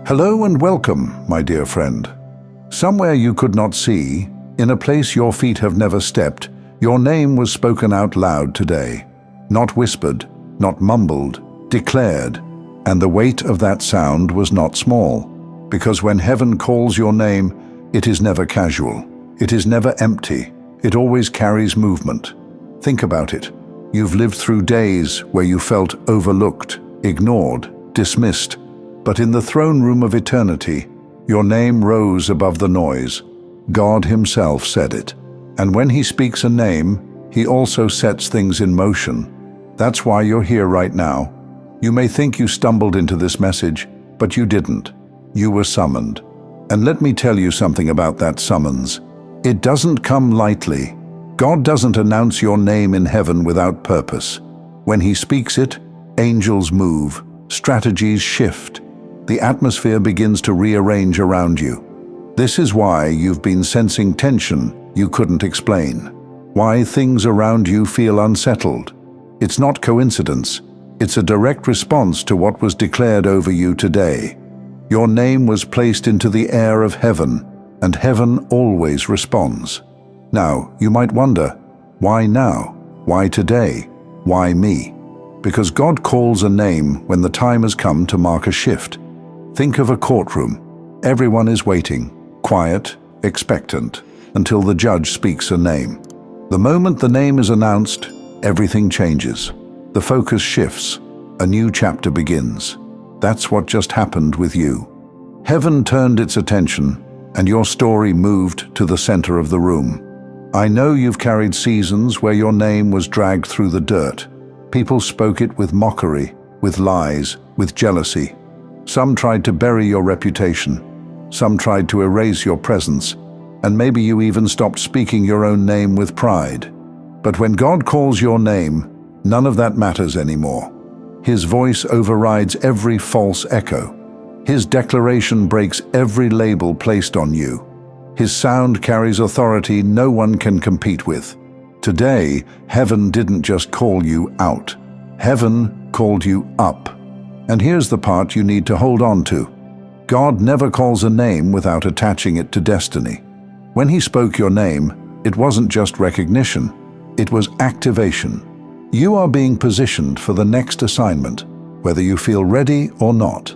Hello and welcome, my dear friend. Somewhere you could not see, in a place your feet have never stepped, your name was spoken out loud today. Not whispered, not mumbled, declared. And the weight of that sound was not small. Because when heaven calls your name, it is never casual. It is never empty. It always carries movement. Think about it. You've lived through days where you felt overlooked, ignored, dismissed. But in the throne room of eternity, your name rose above the noise. God himself said it. And when he speaks a name, he also sets things in motion. That's why you're here right now. You may think you stumbled into this message, but you didn't. You were summoned. And let me tell you something about that summons. It doesn't come lightly. God doesn't announce your name in heaven without purpose. When he speaks it, angels move, strategies shift. The atmosphere begins to rearrange around you. This is why you've been sensing tension you couldn't explain. Why things around you feel unsettled. It's not coincidence. It's a direct response to what was declared over you today. Your name was placed into the air of heaven, and heaven always responds. Now, you might wonder, why now? Why today? Why me? Because God calls a name when the time has come to mark a shift. Think of a courtroom. Everyone is waiting, quiet, expectant, until the judge speaks a name. The moment the name is announced, everything changes. The focus shifts. A new chapter begins. That's what just happened with you. Heaven turned its attention, and your story moved to the center of the room. I know you've carried seasons where your name was dragged through the dirt. People spoke it with mockery, with lies, with jealousy. Some tried to bury your reputation. Some tried to erase your presence. And maybe you even stopped speaking your own name with pride. But when God calls your name, none of that matters anymore. His voice overrides every false echo. His declaration breaks every label placed on you. His sound carries authority no one can compete with. Today, heaven didn't just call you out. Heaven called you up. And here's the part you need to hold on to. God never calls a name without attaching it to destiny. When he spoke your name, it wasn't just recognition. It was activation. You are being positioned for the next assignment, whether you feel ready or not.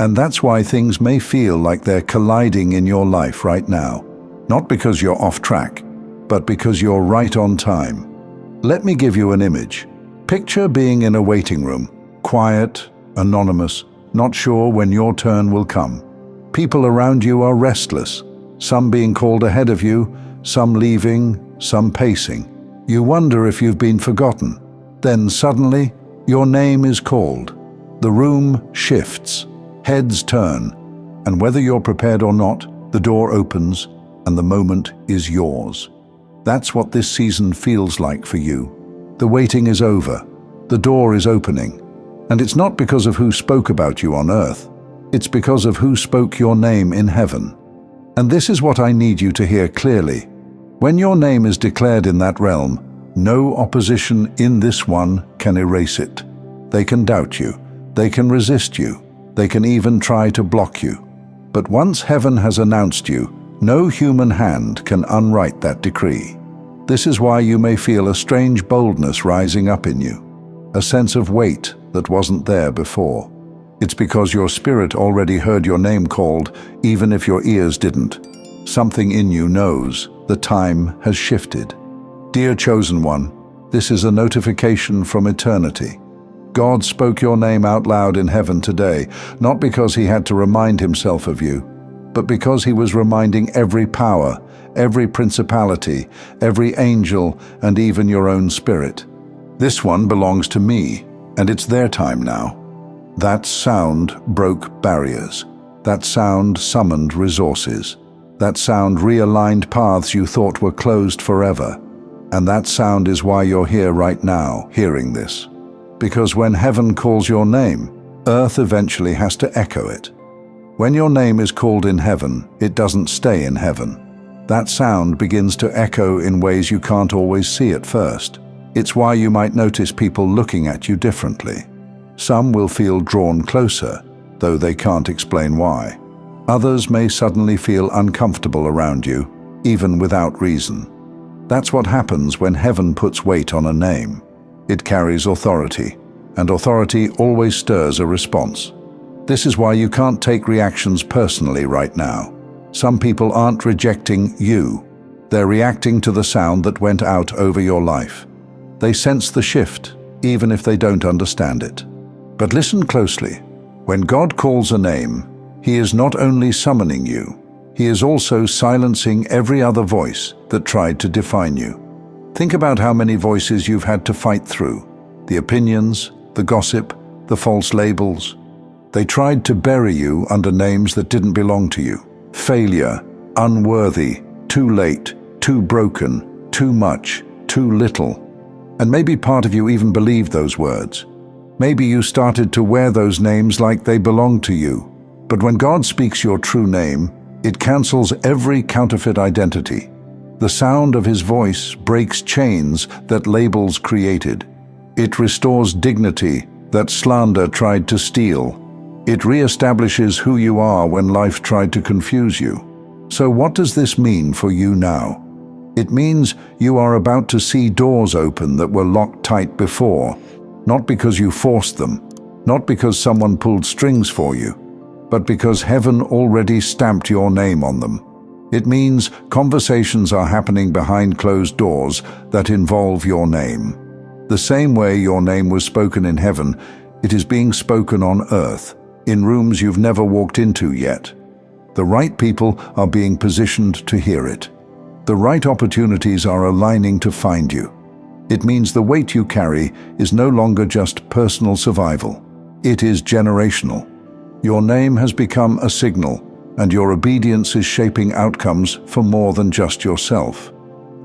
And that's why things may feel like they're colliding in your life right now. Not because you're off track, but because you're right on time. Let me give you an image. Picture being in a waiting room, quiet, anonymous, not sure when your turn will come. People around you are restless, some being called ahead of you, some leaving, some pacing. You wonder if you've been forgotten. Then suddenly, your name is called. The room shifts, heads turn, and whether you're prepared or not, the door opens and the moment is yours. That's what this season feels like for you. The waiting is over. The door is opening. And it's not because of who spoke about you on earth. It's because of who spoke your name in heaven. And this is what I need you to hear clearly. When your name is declared in that realm, no opposition in this one can erase it. They can doubt you. They can resist you. They can even try to block you. But once heaven has announced you, no human hand can unwrite that decree. This is why you may feel a strange boldness rising up in you, a sense of weight that wasn't there before. It's because your spirit already heard your name called, even if your ears didn't. Something in you knows the time has shifted. Dear chosen one, this is a notification from eternity. God spoke your name out loud in heaven today, not because he had to remind himself of you, but because he was reminding every power, every principality, every angel, and even your own spirit. This one belongs to me, and it's their time now. That sound broke barriers. That sound summoned resources. That sound realigned paths you thought were closed forever. And that sound is why you're here right now, hearing this. Because when heaven calls your name, earth eventually has to echo it. When your name is called in heaven, it doesn't stay in heaven. That sound begins to echo in ways you can't always see at first. It's why you might notice people looking at you differently. Some will feel drawn closer, though they can't explain why. Others may suddenly feel uncomfortable around you, even without reason. That's what happens when heaven puts weight on a name. It carries authority, and authority always stirs a response. This is why you can't take reactions personally right now. Some people aren't rejecting you. They're reacting to the sound that went out over your life. They sense the shift, even if they don't understand it. But listen closely. When God calls a name, He is not only summoning you, He is also silencing every other voice that tried to define you. Think about how many voices you've had to fight through. The opinions, the gossip, the false labels. They tried to bury you under names that didn't belong to you. Failure, unworthy, too late, too broken, too much, too little. And maybe part of you even believed those words. Maybe you started to wear those names like they belonged to you. But when God speaks your true name, it cancels every counterfeit identity. The sound of His voice breaks chains that labels created. It restores dignity that slander tried to steal. It reestablishes who you are when life tried to confuse you. So what does this mean for you now? It means you are about to see doors open that were locked tight before, not because you forced them, not because someone pulled strings for you, but because heaven already stamped your name on them. It means conversations are happening behind closed doors that involve your name. The same way your name was spoken in heaven, it is being spoken on earth, in rooms you've never walked into yet. The right people are being positioned to hear it. The right opportunities are aligning to find you. It means the weight you carry is no longer just personal survival. It is generational. Your name has become a signal, and your obedience is shaping outcomes for more than just yourself.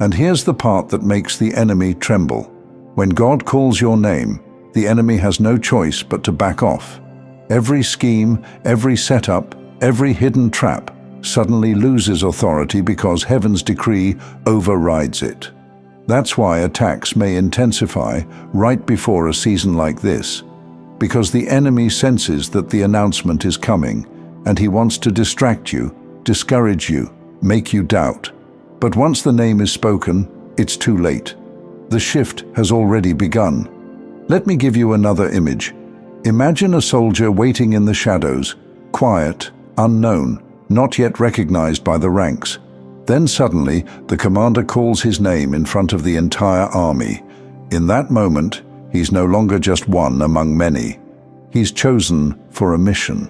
And here's the part that makes the enemy tremble. When God calls your name, the enemy has no choice but to back off. Every scheme, every setup, every hidden trap suddenly loses authority because heaven's decree overrides it. That's why attacks may intensify right before a season like this, because the enemy senses that the announcement is coming, and he wants to distract you, discourage you, make you doubt. But once the name is spoken, it's too late. The shift has already begun. Let me give you another image. Imagine a soldier waiting in the shadows, quiet, unknown, not yet recognized by the ranks. Then suddenly, the commander calls his name in front of the entire army. In that moment, he's no longer just one among many. He's chosen for a mission.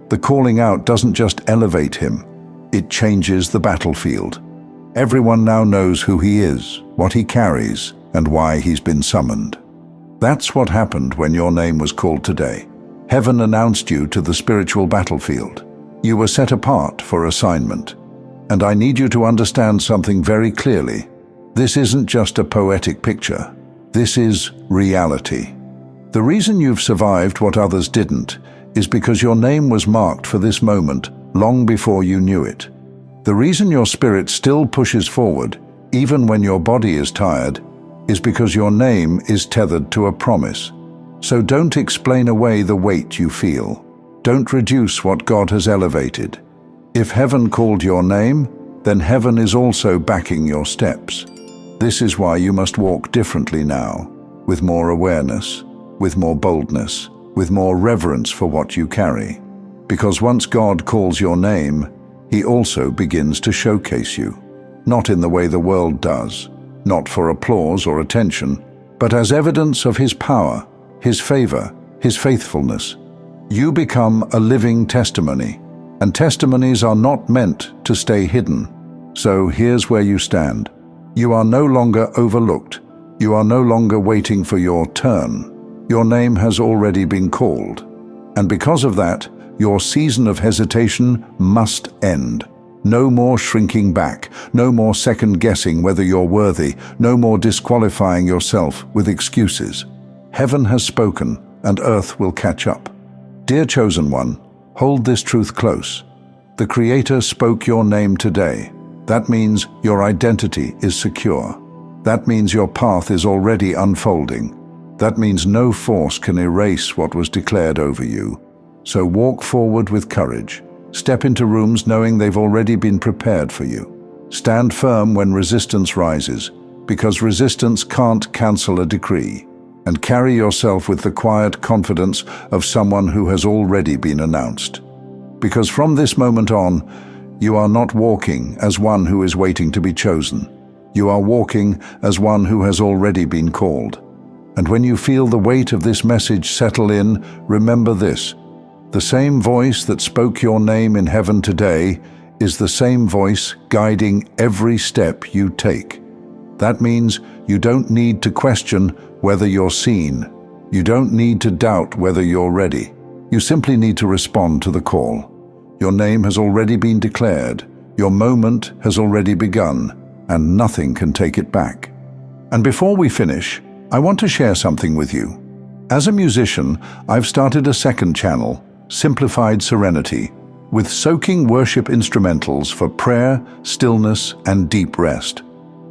The calling out doesn't just elevate him, it changes the battlefield. Everyone now knows who he is, what he carries, and why he's been summoned. That's what happened when your name was called today. Heaven announced you to the spiritual battlefield. You were set apart for assignment. And I need you to understand something very clearly. This isn't just a poetic picture. This is reality. The reason you've survived what others didn't is because your name was marked for this moment long before you knew it. The reason your spirit still pushes forward, even when your body is tired, is because your name is tethered to a promise. So don't explain away the weight you feel. Don't reduce what God has elevated. If heaven called your name, then heaven is also backing your steps. This is why you must walk differently now, with more awareness, with more boldness, with more reverence for what you carry. Because once God calls your name, He also begins to showcase you, not in the way the world does, not for applause or attention, but as evidence of His power, His favor, His faithfulness. You become a living testimony, and testimonies are not meant to stay hidden. So here's where you stand. You are no longer overlooked. You are no longer waiting for your turn. Your name has already been called. And because of that, your season of hesitation must end. No more shrinking back, no more second-guessing whether you're worthy, no more disqualifying yourself with excuses. Heaven has spoken, and earth will catch up. Dear chosen one, hold this truth close. The Creator spoke your name today. That means your identity is secure. That means your path is already unfolding. That means no force can erase what was declared over you. So walk forward with courage. Step into rooms knowing they've already been prepared for you. Stand firm when resistance rises, because resistance can't cancel a decree. And carry yourself with the quiet confidence of someone who has already been announced. Because from this moment on, you are not walking as one who is waiting to be chosen. You are walking as one who has already been called. And when you feel the weight of this message settle in, remember this: the same voice that spoke your name in heaven today is the same voice guiding every step you take. That means you don't need to question whether you're seen. You don't need to doubt whether you're ready. You simply need to respond to the call. Your name has already been declared. Your moment has already begun, and nothing can take it back. And before we finish, I want to share something with you. As a musician, I've started a second channel, Simplified Serenity, with soaking worship instrumentals for prayer, stillness, and deep rest.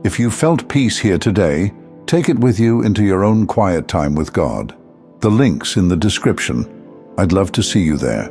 If you felt peace here today, take it with you into your own quiet time with God. The link's in the description. I'd love to see you there.